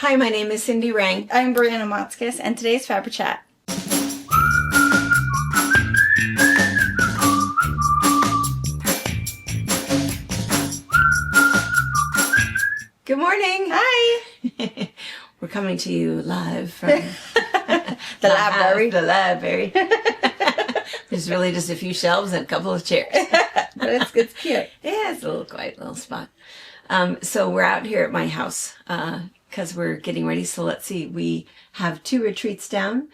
Hi, my name is Cindy Rang. I'm Brianna Motzkis, and today's FabriChat. Good morning. Hi. We're coming to you live from The library. The library. There's really just a few shelves and a couple of chairs. But it's cute. Yeah, it's a little quiet little spot. So we're out here at my house because we're getting ready. So let's see. We have 2 retreats down.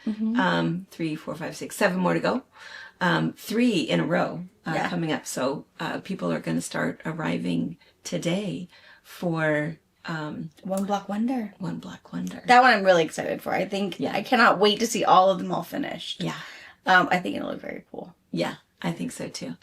3, 4, 5, 6, 7 more to go. 3 in a row coming up. So people are going to start arriving today for One Block Wonder. One Block Wonder. That one I'm really excited for. I think I cannot wait to see all of them all finished. Yeah. I think it'll look very cool. Yeah, I think so too.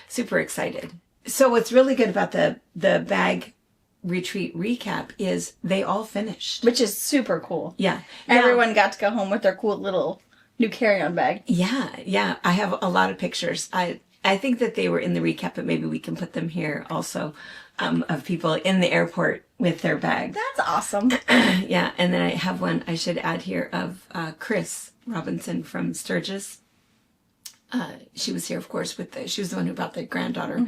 Super excited. So what's really good about the bag retreat recap is they all finished. Which is super cool. Yeah. Everyone got to go home with their cool little new carry-on bag. Yeah. I have a lot of pictures. I think that they were in the recap, but maybe we can put them here also, of people in the airport with their bags. That's awesome. Yeah, and then I have one I should add here of Chris Robinson from Sturgis. She was here, of course, she was the one who brought the granddaughter.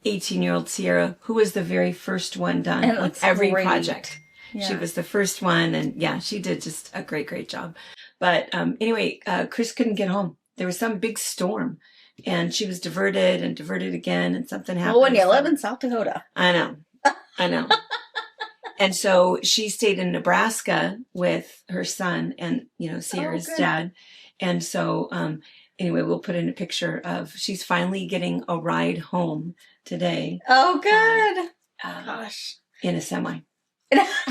18-year-old Sierra, who was the very first one done with every project. Yeah. She was the first one, and yeah, she did just a great job. But anyway, Chris couldn't get home. There was some big storm, and she was diverted again, and something happened. Well, when you live in South Dakota. I know. And so she stayed in Nebraska with her son and, Sierra's dad. And so, anyway, we'll put in a picture of, she's finally getting a ride home today. Oh, good. Gosh. In a semi.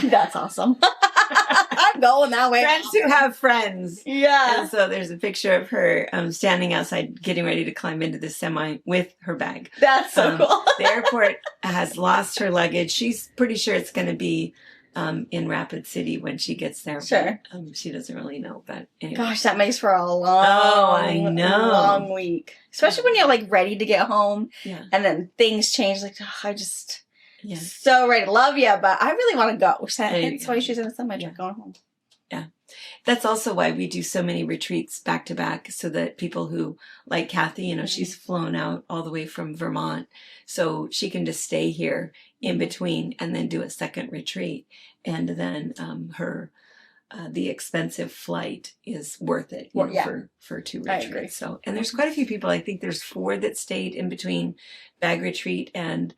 That's awesome. I'm going that way. Friends who have friends. Yeah. And so there's a picture of her standing outside getting ready to climb into the semi with her bag. That's so cool. The airport has lost her luggage. She's pretty sure it's going to be in Rapid City when she gets there. Sure. But, she doesn't really know. But anyway. Gosh, that makes for a long week. week. Especially when you're ready to get home. Yeah. And then things change. So ready to love you, but I really want to go. That's why she's in a semi truck going home. Yeah. That's also why we do so many retreats back to back, so that people who, like Kathy, she's flown out all the way from Vermont, so she can just stay here in between and then do a second retreat. And then the expensive flight is worth it for 2 retreats. So, and there's quite a few people. I think there's 4 that stayed in between bag retreat and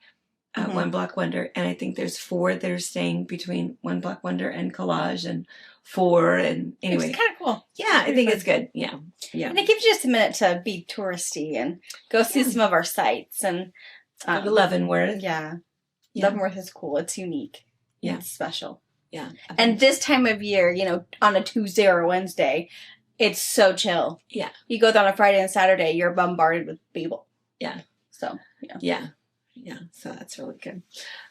One Block Wonder, and I think there's 4 that are staying between One Block Wonder and Collage, and 4, and anyway, it's kind of cool. Yeah, I think it's good. Yeah, and it gives you just a minute to be touristy and go see some of our sites and Leavenworth. Yeah, Leavenworth is cool. It's unique. Yeah, it's special. Yeah, and this time of year, on a Tuesday or a Wednesday, it's so chill. Yeah, you go there on a Friday and Saturday, you're bombarded with people. Yeah, so yeah, so that's really good.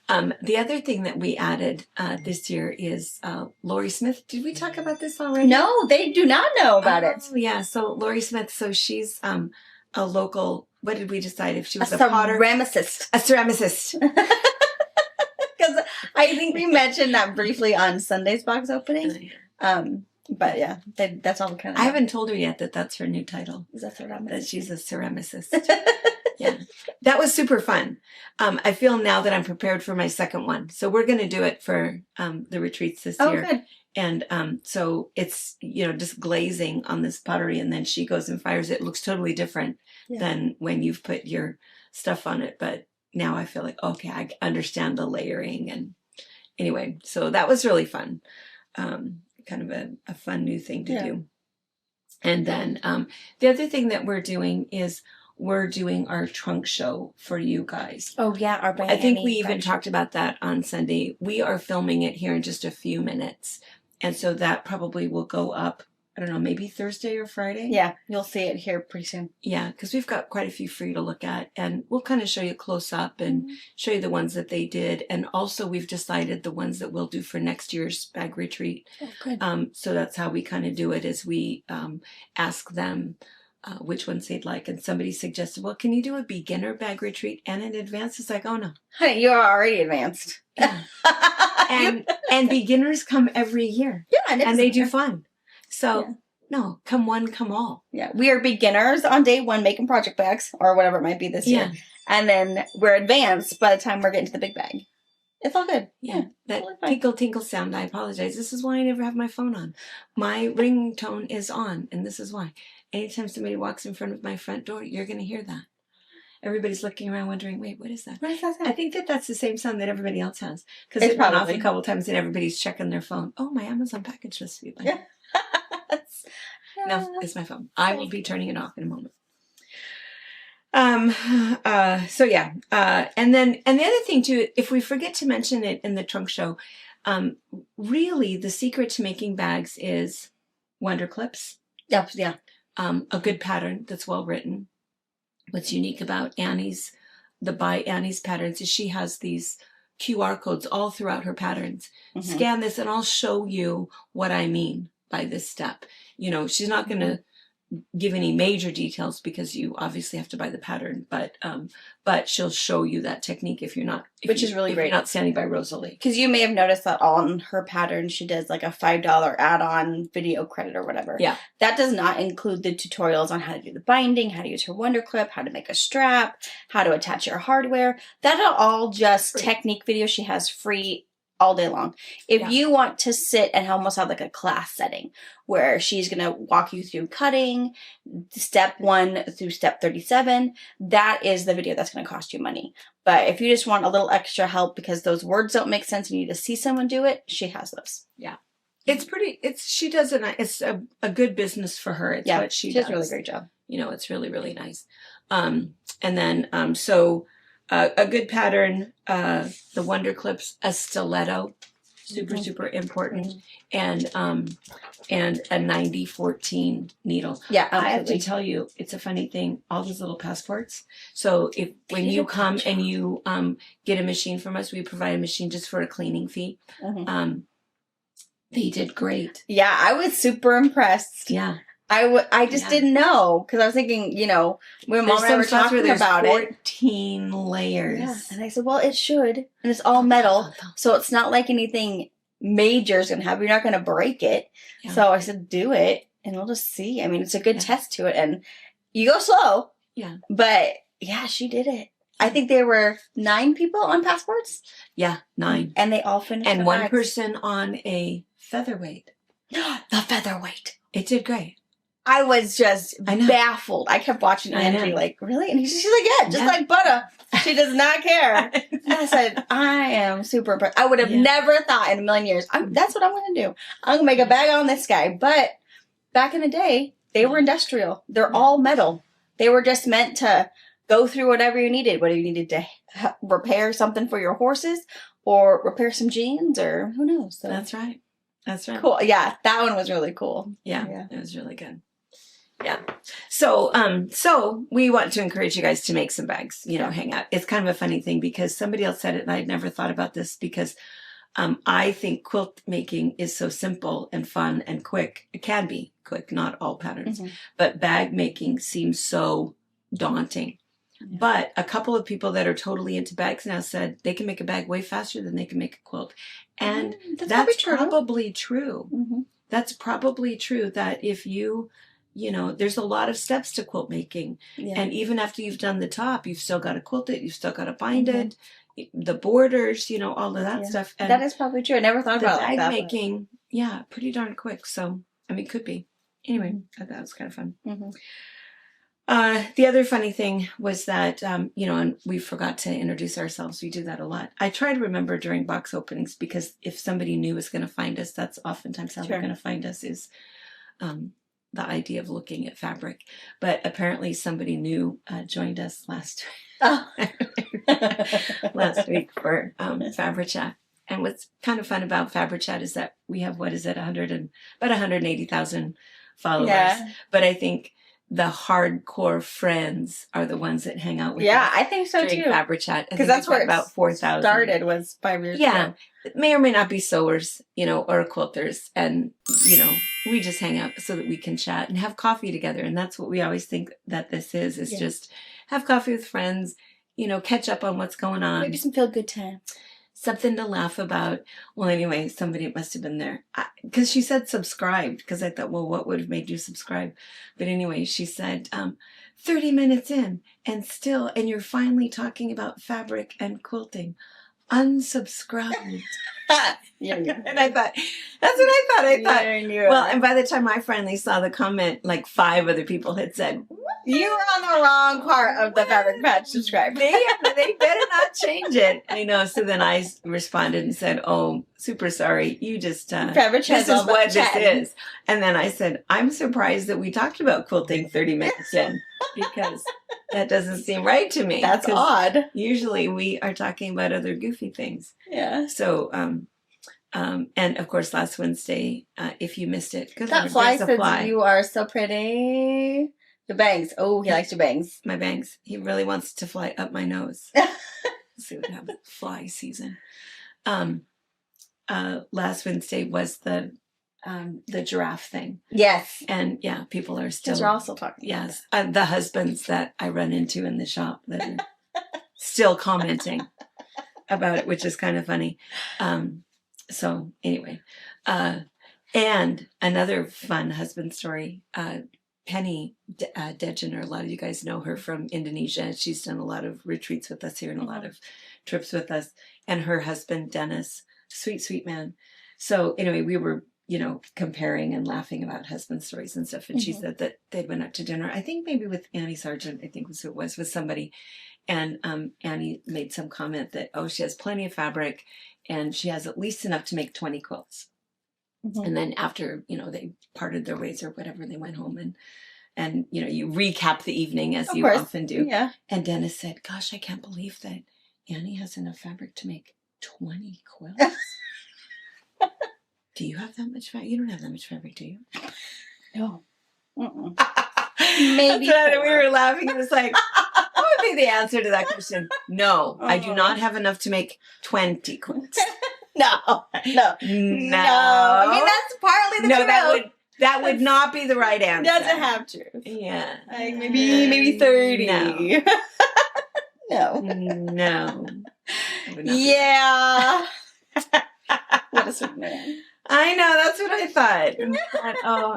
The other thing that we added this year is Lori Smith. Did we talk about this already? No, they do not know about it. Yeah, so Lori Smith, so she's a local, what did we decide if she was a potter? Ceramicist. A ceramicist. Because I think we mentioned that briefly on Sunday's box opening. But yeah, that's all we kind of know. I haven't told her yet that that's her new title. Is that ceramicist? That she's a ceramicist. Yeah, that was super fun. I feel now that I'm prepared for my second one. So we're going to do it for the retreats this year. Good. And so it's, just glazing on this pottery, and then she goes and fires it. It looks totally different than when you've put your stuff on it. But now I feel like, okay, I understand the layering. And anyway, so that was really fun. Kind of a fun new thing to do. And then the other thing that we're doing is we're doing our trunk show for you guys. Oh, yeah. I think we even talked about that on Sunday. We are filming it here in just a few minutes. And so that probably will go up, I don't know, maybe Thursday or Friday. Yeah, you'll see it here pretty soon. Yeah, because we've got quite a few for you to look at. And we'll kind of show you close up and show you the ones that they did. And also we've decided the ones that we'll do for next year's bag retreat. Oh, good. So that's how we kind of do it, is we ask them which ones they'd like. And somebody suggested, well, can you do a beginner bag retreat and an advanced? It's like, oh, no. Honey, you're already advanced. Yeah. and beginners come every year. Yeah, and they do fun. So no, come one, come all. Yeah, we are beginners on day one making project bags or whatever it might be this year, and then we're advanced by the time we're getting to the big bag. It's all good. Yeah, that totally tinkle tinkle sound. I apologize. This is why I never have my phone on. My ringtone is on, and this is why. Anytime somebody walks in front of my front door, you're going to hear that. Everybody's looking around wondering, wait, what is that? What is that sound? I think that's the same sound that everybody else has. Because it went off a couple times and everybody's checking their phone. Oh, my Amazon package must be by No, it's my phone. I will be turning it off in a moment. And the other thing too, if we forget to mention it in the trunk show, really the secret to making bags is wonder clips. Yep. Yeah. A good pattern that's well written. What's unique about Annie's patterns is she has these QR codes all throughout her patterns. Mm-hmm. Scan this and I'll show you what I mean by this step. You know, she's not going to give any major details because you obviously have to buy the pattern, but she'll show you that technique if you're not, which is really great. You're not standing by Rosalie. Because you may have noticed that on her pattern, she does like a $5 add-on video credit or whatever. Yeah. That does not include the tutorials on how to do the binding, how to use her wonder clip, how to make a strap, how to attach your hardware. That are all just technique videos she has free all day long. If you want to sit and almost have like a class setting where she's going to walk you through cutting, step 1 through step 37, that is the video that's going to cost you money. But if you just want a little extra help because those words don't make sense and you need to see someone do it, she has those. Yeah. She does it's a good business for her. It's what she does. She does a really great job. You know, it's really, really nice. A good pattern, the wonder clips, a stiletto, super important, and a 90-14 needle. Yeah, absolutely. I have to tell you, it's a funny thing. All these little passports. So when you come and you get a machine from us, we provide a machine just for a cleaning fee. Mm-hmm. They did great. Yeah, I was super impressed. Yeah. I just didn't know because I was thinking, you know, when Mom and I were talking about 14 layers. Yeah. And I said, well, it should. And it's all metal. So it's not like anything major is going to happen. You're not going to break it. Yeah. So I said, do it and we'll just see. I mean, it's a good test to it. And you go slow. Yeah. But yeah, she did it. I think there were 9 people on passports. Yeah, 9. And they all finished. And one person on a featherweight. The featherweight. It did great. I was just baffled. I kept watching Angie like, really? And she's like, yeah, just like butter. She does not care. And I said, I am super impressed. I would have never thought in a million years, that's what I'm going to do. I'm going to make a bag on this guy. But back in the day, they were industrial. They're all metal. They were just meant to go through whatever you needed. Whether you needed to repair something for your horses or repair some jeans or who knows. So. That's right. Cool. Yeah, that one was really cool. Yeah, it was really good. Yeah. So we want to encourage you guys to make some bags, hang out. It's kind of a funny thing because somebody else said it and I'd never thought about this because I think quilt making is so simple and fun and quick. It can be quick, not all patterns, but bag making seems so daunting. Yeah. But a couple of people that are totally into bags now said they can make a bag way faster than they can make a quilt. And that's probably true. Mm-hmm. That's probably true that if there's a lot of steps to quilt making. Yeah. And even after you've done the top, you've still got to quilt it. You've still got to bind it, the borders, all of that stuff. And that is probably true. I never thought about bag that. Making, pretty darn quick. So, could be. Anyway, I thought that was kind of fun. Mm-hmm. The other funny thing was that, and we forgot to introduce ourselves. We do that a lot. I try to remember during box openings because if somebody new is going to find us, that's oftentimes how they're going to find us is the idea of looking at fabric. But apparently somebody new joined us last week for FabriChat. And what's kind of fun about FabriChat is that we have, about 180,000 followers. Yeah. But I think the hardcore friends are the ones that hang out with us. Yeah, I think so too. FabriChat. Because that's where about 4,000 started was 5 years ago. Yeah. May or may not be sewers, or quilters. And, we just hang out so that we can chat and have coffee together. And that's what we always think that this is just have coffee with friends, catch up on what's going on. Maybe some feel good time. something to laugh about. Well, anyway, somebody must have been there because she said subscribed, because I thought, well, what would have made you subscribe? But anyway, she said 30 minutes in and you're finally talking about fabric and quilting. Unsubscribed. And I thought, that's what I thought. I thought, well, and by the time I finally saw the comment, like 5 other people had said, you were on the wrong part of the Fabric Patch subscribe. They better not change it. I know. So then I responded and said, oh, super sorry. You just, this is what this is. And then I said, I'm surprised that we talked about quilting 30 minutes in, because that doesn't seem right to me. That's odd. Usually we are talking about other goofy things. Yeah. So, and of course, last Wednesday, if you missed it, good that fly says you are so pretty. The bangs. Oh, he likes your bangs. My bangs. He really wants to fly up my nose. Let's see what happens. Fly season. Last Wednesday was the giraffe thing. Yes. And yeah, people are still. We're also talking. Yes, the husbands that I run into in the shop that are still commenting about it, which is kind of funny. So anyway, and another fun husband story. Penny Degener, a lot of you guys know her from Indonesia. She's done a lot of retreats with us here and a lot of trips with us. And her husband, Dennis, sweet, sweet man. So anyway, we were, comparing and laughing about husband stories and stuff. And she said that they went out to dinner, I think maybe with Annie Sargent, I think was who it was, with somebody. And Annie made some comment that, she has plenty of fabric and she has at least enough to make 20 quilts. And then after, they parted their ways or whatever, they went home and you recap the evening as you often do. Yeah. And Dennis said, gosh, I can't believe that Annie has enough fabric to make 20 quilts. Do you have that much fabric? You don't have that much fabric, do you? No. Maybe. We were laughing. It was like, what would be the answer to that question? No, I do not have enough to make 20 quilts. No. I mean, that's partly the truth. That would not be the right answer. Doesn't have to. Yeah. Like maybe 30. No. No. Yeah. What a sweet man. I know, that's what I thought.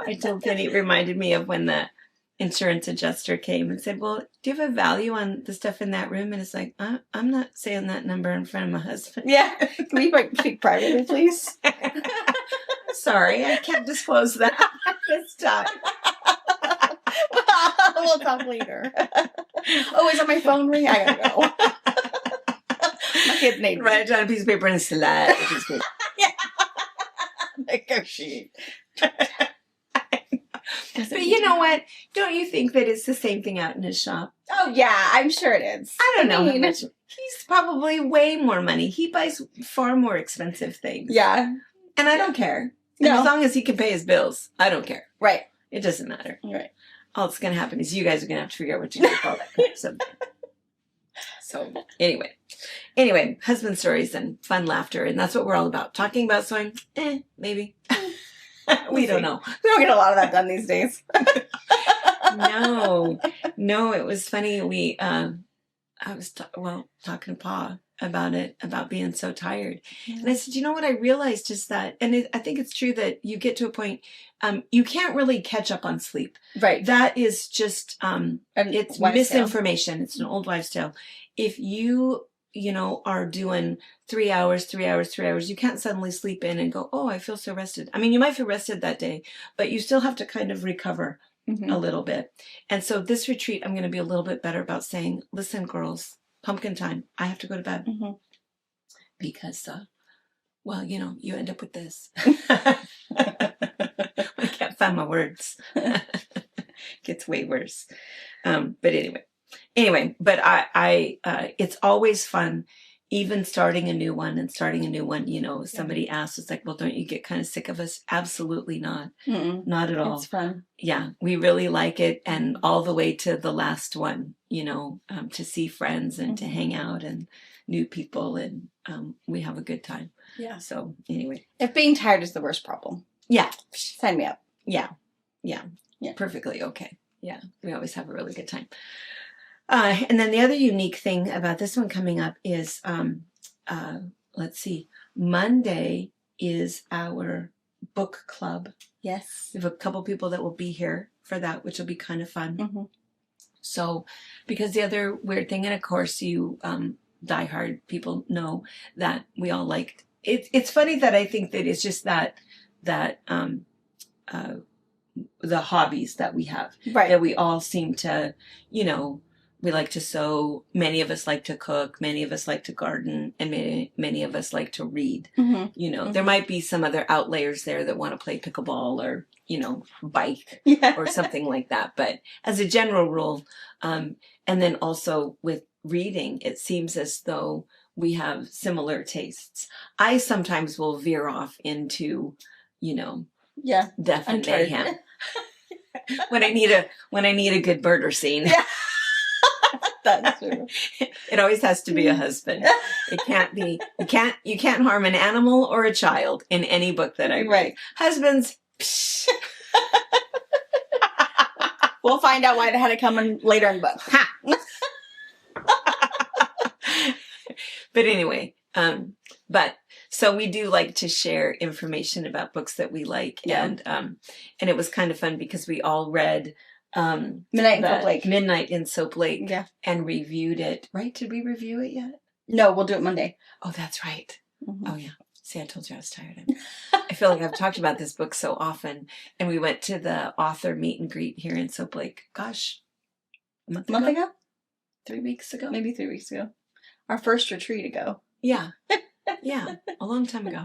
I told Penny, it reminded me of when the insurance adjuster came and said, well, do you have a value on the stuff in that room? And it's like, I'm not saying that number in front of my husband. Yeah. Can we speak privately, please? Sorry, I can't disclose that at this time. We'll talk later. Oh, is that my phone ring? I gotta go. My kid's name. Write it down on a piece of paper and slide. Yeah. Like a sheet. But you know what? Don't you think that it's the same thing out in his shop? Oh, yeah, I'm sure it is. I don't know how much. He's probably way more money. He buys far more expensive things. Yeah. And I don't care. No. As long as he can pay his bills, I don't care. Right. It doesn't matter. Right. All that's going to happen is you guys are going to have to figure out what to do with all that kind of stuff. So anyway, husband stories and fun laughter. And that's what we're all about. Talking about sewing? Maybe. We don't know. We don't get a lot of that done these days. No, it was funny. I was talking to Pa about it, about being so tired. Yeah. And I said, you know what I realized is that, and I think it's true that you get to a point, you can't really catch up on sleep. Right. That is just, it's misinformation. It's an old wives' tale. If you are doing 3 hours, you can't suddenly sleep in and go, oh, I feel so rested. I mean, you might feel rested that day, but you still have to kind of recover a little bit. And so this retreat, I'm going to be a little bit better about saying, listen, girls, pumpkin time, I have to go to bed. Because, you end up with this. I can't find my words. Gets way worse. But anyway, but I it's always fun, even starting a new one. Somebody asked, it's like, well, don't you get kind of sick of us? Absolutely not. Not at all. It's fun. Yeah, we really like it. And all the way to the last one, to see friends and to hang out and new people. And we have a good time. Yeah. So anyway. If being tired is the worst problem. Yeah. Sign me up. Yeah. Perfectly okay. Yeah. We always have a really good time. And then the other unique thing about this one coming up is let's see, Monday is our book club. Yes. We have a couple people that will be here for that, which will be kind of fun. Mm-hmm. So, because the other weird thing, and of course you diehard people know that we all liked it. It's funny that I think that it's just that the hobbies that we have, right, that we all seem to, you know, we like to sew. Many of us like to cook. Many of us like to garden, and many of us like to read. mm-hmm. You know, Mm-hmm. there might be some other outliers there that want to play pickleball or, you know, bike or something like that. But as a general rule, and then also with reading, it seems as though we have similar tastes. I sometimes will veer off into, you know, death and mayhem when I need a good murder scene. Yeah. That's true. It always has to be a husband. It can't be. You can't harm an animal or a child in any book that I read. Right. Husbands. Psh. We'll find out why it had to come in later in the book. Ha. But anyway, so we do like to share information about books that we like, and it was kind of fun because we all read Midnight in Soap Lake, and reviewed it. Right? Did we review it yet? No, we'll do it Monday. Oh, that's right. Mm-hmm. Oh, yeah. See, I told you I was tired. I feel like I've talked about this book so often, and we went to the author meet and greet here in Soap Lake. Gosh, a month ago? 3 weeks ago? Maybe 3 weeks ago. Our first retreat ago. Yeah. Yeah, a long time ago.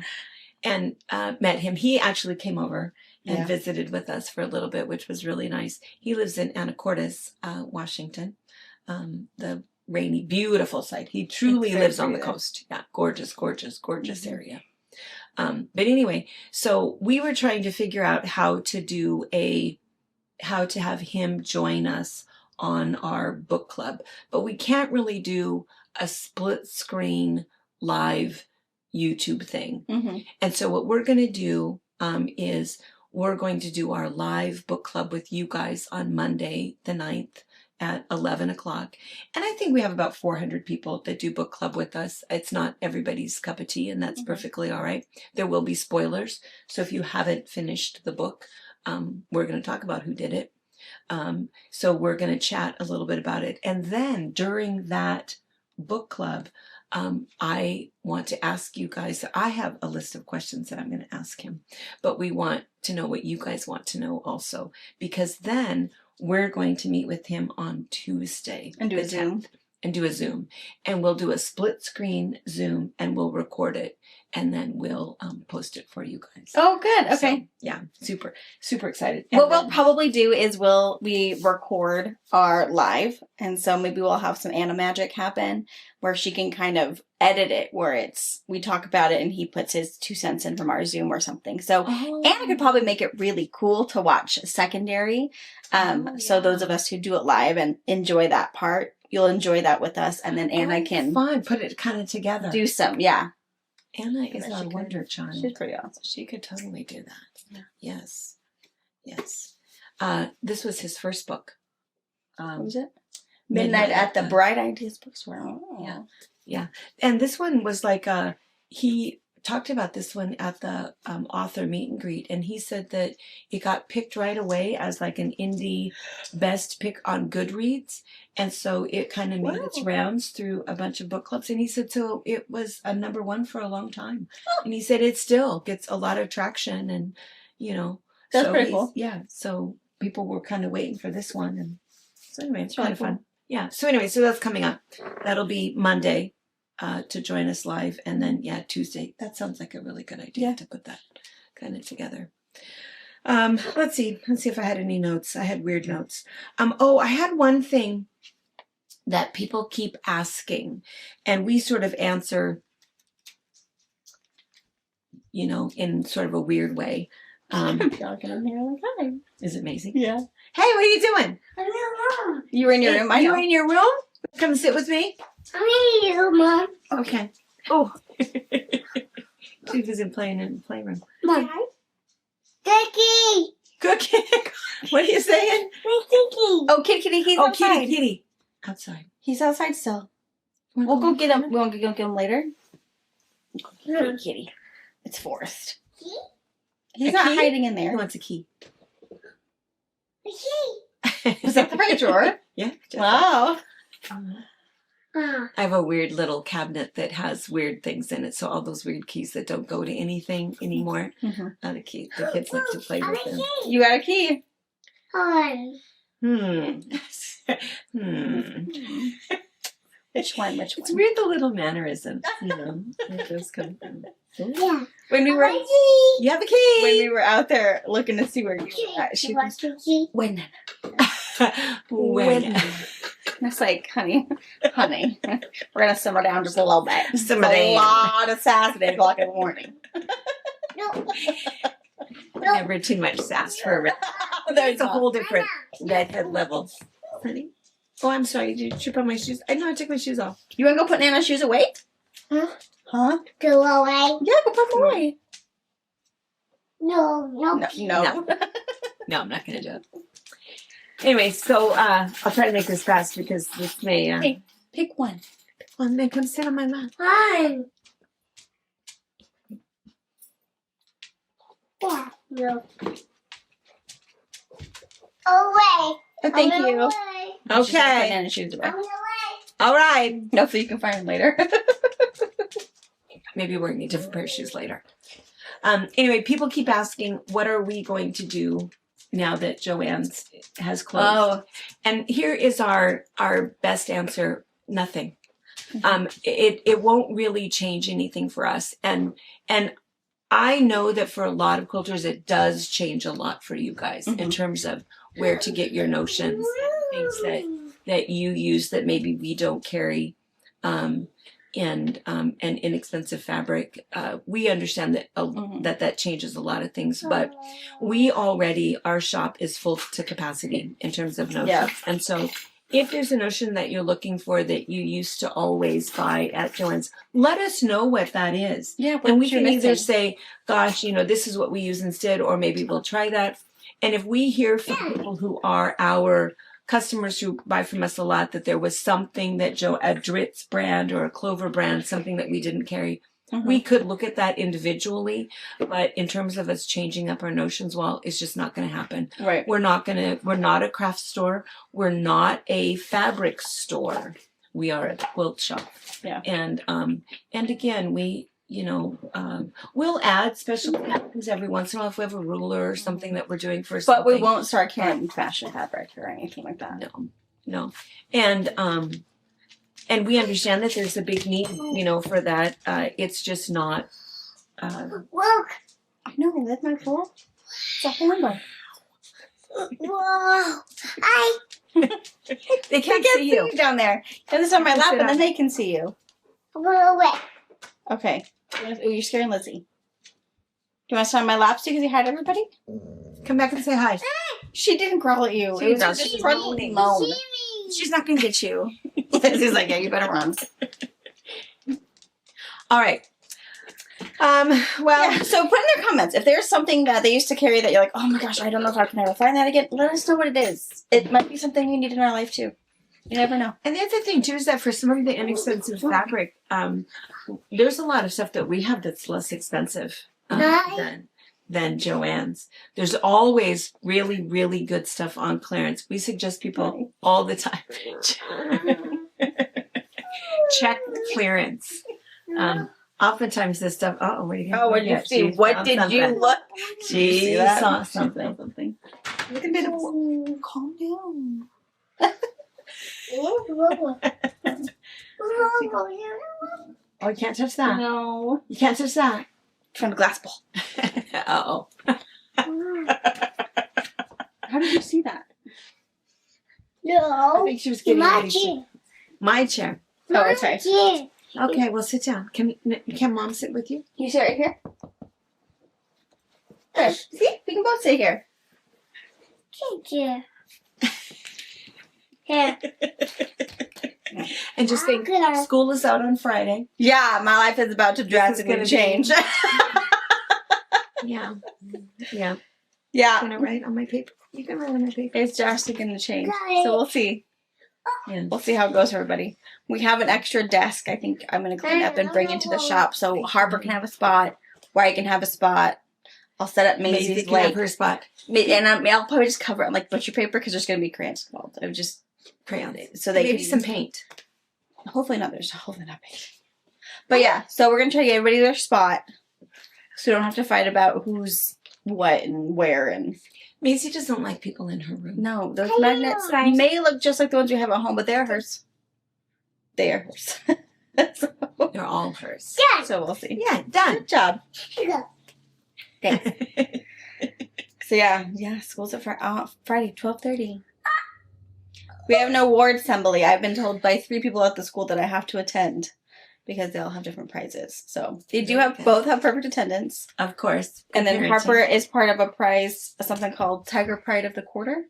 And met him. He actually came over and visited with us for a little bit, which was really nice. He lives in Anacortes, Washington. The rainy, beautiful site. He truly lives on the coast. Yeah, gorgeous, gorgeous, gorgeous area. But anyway, so we were trying to figure out how to have him join us on our book club. But we can't really do a split screen live YouTube thing. Mm-hmm. And so what we're going to do is we're going to do our live book club with you guys on Monday the 9th at 11 o'clock. And I think we have about 400 people that do book club with us. It's not everybody's cup of tea, and that's perfectly all right. There will be spoilers. So if you haven't finished the book, we're going to talk about who did it. So we're going to chat a little bit about it. And then during that book club, I want to ask you guys, I have a list of questions that I'm going to ask him, but we want to know what you guys want to know also, because then we're going to meet with him on Tuesday and do a Zoom. And we'll do a split screen Zoom, and we'll record it, and then we'll post it for you guys. Oh, good. Okay. So, yeah, super, super excited. What we'll probably do is we record our live, and so maybe we'll have some Anna magic happen where she can kind of edit it, where we talk about it and he puts his 2 cents in from our Zoom or something. So Anna could probably make it really cool to watch secondary. So those of us who do it live and enjoy that part, you'll enjoy that with us, and then Anna can put it kind of together. Do some, Anna is a wonder child. She's pretty awesome. She could totally do that. Yeah. Yes. This was his first book. What was it? Midnight at the Bright Ideas Bookstore. Oh. Yeah. And this one was like he talked about this one at the author meet and greet, and he said that it got picked right away as like an indie best pick on Goodreads, and so it kind of made its rounds through a bunch of book clubs. And he said so it was a number one for a long time, and he said it still gets a lot of traction, and that's pretty cool. Yeah, so people were kind of waiting for this one, and so anyway, it's kind of fun. Yeah. So anyway, so that's coming up. That'll be Monday. To join us live, and then Tuesday. That sounds like a really good idea to put that kind of together. Let's see if I had any notes. I had weird notes. I had one thing that people keep asking, and we sort of answer, in sort of a weird way. Is it amazing? Yeah. Hey, what are you doing? I'm in your room. You were in your room. You were in your room? Come sit with me. I'm in your room, Mom. Okay. Oh. She was playing in the playroom. Mom. Cookie. Cookie. What are you saying? My cookie. Oh, kitty, he's outside. Kitty. Outside. He's outside still. We'll go get him. We want to go get him later? Hey, kitty. It's Forrest. Key? He's A not key? hiding in He there. wants a key. Key. Was that the right drawer? Yeah. Wow. Ah. I have a weird little cabinet that has weird things in it. So all those weird keys that don't go to anything anymore, the kids like to play with them. You got a key. On. Which one? It's weird, the little mannerisms, where those come from. Yeah. When we were Key. You have a key! when we were out there looking to see where you were at, she You was want the key? when. When? That's like, honey, we're gonna simmer down just a little bit. Simmer It's a down. lot of sass at 8 o'clock in the morning. No. Never too much sass for a red. There's a whole different redhead level. Honey? Oh, I'm sorry. Did you trip on my shoes? I know I took my shoes off. You wanna go put Nana's shoes away? Huh? Huh? Go away. Yeah, go put them away. No. No. No, I'm not going to do it. Anyway, so I'll try to make this fast because this may... Hey, pick one. Well, then come sit on my lap. Fine. Yeah. No. Away. Thank you. Away. She's gonna put Okay. Nana's shoes away. Away. All right. Hopefully you can find them later. Maybe we're going to need a different pair of shoes later. Anyway, people keep asking, what are we going to do now that Joann's has closed? Oh. And here is our best answer: nothing. It won't really change anything for us. And I know that for a lot of quilters, it does change a lot for you guys in terms of where to get your notions, things that you use that maybe we don't carry, and inexpensive fabric. We understand that that changes a lot of things, but we already, our shop is full to capacity in terms of notions. Yeah. And so if there's a notion that you're looking for that you used to always buy at Joann's, let us know what that is. Yeah, And we can either say, gosh, this is what we use instead, or maybe we'll try that. And if we hear from people who are our customers who buy from us a lot that there was something that a Dritz brand or a Clover brand, something that we didn't carry, we could look at that individually. But in terms of us changing up our notions, well, it's just not going to happen. Right. We're not a craft store. We're not a fabric store. We are a quilt shop. Yeah. And again, we'll add special things every once in a while if we have a ruler or something that we're doing for something. But we won't start carrying fashion fabric or anything like that. No. And we understand that there's a big need, for that. It's just not. Look. I know, that's not cool. It's a hammer. Whoa. They can't see you. down there. Get this on my lap Sit and then up. they can see you. Go away. Okay. Ooh, you're scaring Lizzie. Do you want to sit on my lap so you can hide everybody? Come back and say hi. She didn't growl at you. She It was growled. just She's friendly See moan. me. She's not going to get you. Lizzie's like, yeah, you better run. All right. Well, Yeah, so put in their comments if there's something that they used to carry that you're like, oh my gosh, I don't know if I can ever find that again. Let us know what it is. It might be something you need in our life too. You never know. and the other thing too is that for some of the inexpensive fabric, there's a lot of stuff that we have that's less expensive than Joann's. There's always really, really good stuff on clearance. We suggest people all the time check clearance. Oftentimes this stuff. Oh, what did you? Oh, what did you see? What did you look? She saw something. Look at it. Calm down. Oh, you can't touch that. No. You can't touch that. From the glass bowl. Uh-oh. How did you see that? I No. think she was getting My ready to- chair. My chair. Oh, okay. Chair. Okay, well, sit down. Can Mom sit with you? You sit right here. There. See? We can both sit here. Chair. Here. And just think, school is out on Friday. Yeah, my life is about to drastically gonna be- change. Yeah. Yeah. Yeah. I'm going to write on my paper. You can write on my paper. It's drastically going to change. Got it. So we'll see. Yeah. We'll see how it goes for everybody. We have an extra desk. I think I'm going to clean up and bring into the shop so Harper can have a spot, Wright can have a spot. I'll set up Maisie Maisie's can have like, her spot. and I'll probably just cover it in like butcher paper because there's going to be crayons involved. I would just Crayons. so they Maybe can some paint. hopefully not. There's hopefully not paint. But yeah, so we're gonna try to get everybody their spot, so we don't have to fight about who's what and where. And Maisie doesn't like people in her room. no, those Hello. magnets may look just like the ones we have at home, but they're hers. They are hers. so, They're all hers. Done. so we'll see. Yeah, done. Good job. Go. Thanks. So yeah, school's at Friday, 12:30. We have no ward assembly. I've been told by 3 people at the school that I have to attend because they all have different prizes. So they do have both have perfect attendance. Of course. And then Parenting. Harper is part of a prize, something called Tiger Pride of the Quarter.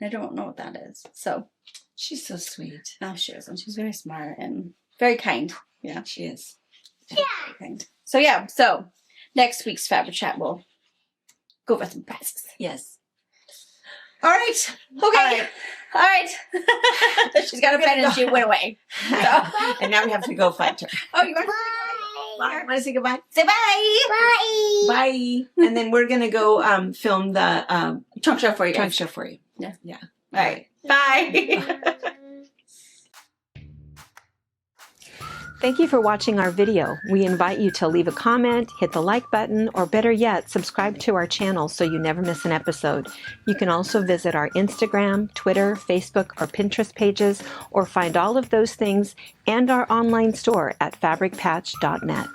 I don't know what that is. So She's so sweet. now she is, and she's very smart and very kind. Yeah, She is. very kind. So so next week's FabriChat will go over some prizes. Yes. All right. Okay. All right. She's got a pen and she went away. And now we have to go find her. Oh, you want Bye. Want to say goodbye? to say bye? Bye. Bye. And then we're going to go film the Trunk show for you trunk guys. show for you. Yeah. Yeah. All right. Bye. Thank you for watching our video. We invite you to leave a comment, hit the like button, or better yet, subscribe to our channel so you never miss an episode. You can also visit our Instagram, Twitter, Facebook, or Pinterest pages, or find all of those things and our online store at fabricpatch.net.